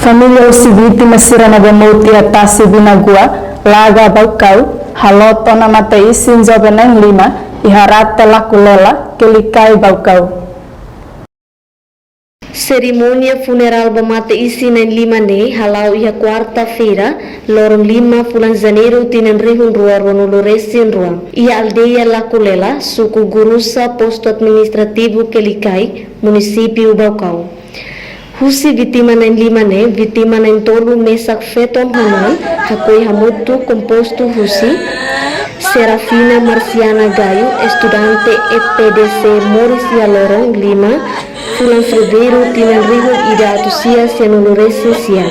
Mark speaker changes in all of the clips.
Speaker 1: Família Usibiti Masira Nagamuti Atasi Binagua Laga Baukau Haloto Namata Isin Jobeneng 5 Iharate Lakulela Kelikai Baukau.
Speaker 2: Cerimônia funeral Bamata Isin em Limane halau ia quarta-feira lorong 5 bulan Janeiro tinan rihun rua Ronuluresin rua ia aldeia Lakulela suku Gurusa posto administrativo Kelikai município Baukau. Husi vitima na Limane vitima na tolu mesak feton hanan hakoi hamutu composto husi Serafina Marciana Gayo estudante EPDC Mauricia Lorong 5 bulan Fevereiro tinan rihun ida atusia Senuluresia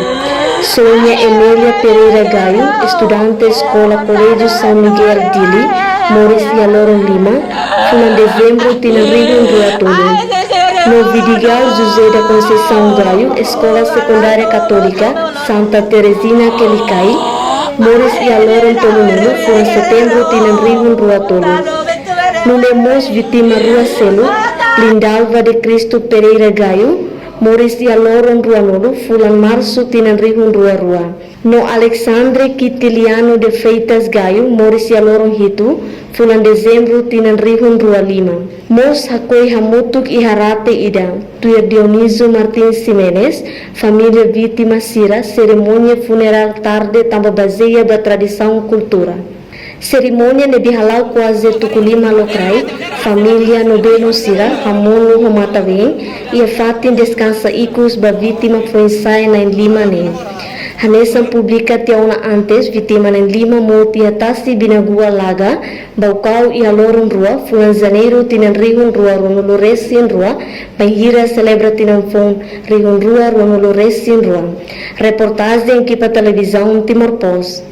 Speaker 2: Sonia Emilia Pereira Gayo estudante Escola Colégio São Miguel Dili Mauricia Lorong 5 bulan Dezembro tinan rihun dua tolu. No Vidigal José da Conceição Gaio, Escola Secundária Católica Santa Teresina Kelikai, Moris e Aloron Tolununo, foi em setembro tinan rihun rua tolu. No Lemos Vitima Rua Selo, Lindalva de Cristo Pereira Gaio, Moris e Aloron Rua Nolo, fulan março tinan rihun rua. No Alexandre Quitiliano de Freitas Gaio, Moris e Aloron Hitu, fulan dezembro tinan rihun rua 5. Mos hakoi hamutuk iharate ida, tuya Dionisio Martins Ximenes, família vítima Sira, cerimônia funeral tarde tamba baseia da tradição cultura. Cerimônia ne bihalau quase tukulima lokrai, família Nobelo Sira, hamono homatawin, ia fatin descansa ikus ba vítima foi ensai na Limane. Hanesan publica tiauna antes vitima ng 5 moti atasi Binagua Laga, Baukau e Alorong Rua, fulan Janeiro tinan rihun rua Ronuluresin Rua, Bahira celebra tinan fon rihun rua Ronuluresin Rua. Reportagem equipa televisão Timor Post.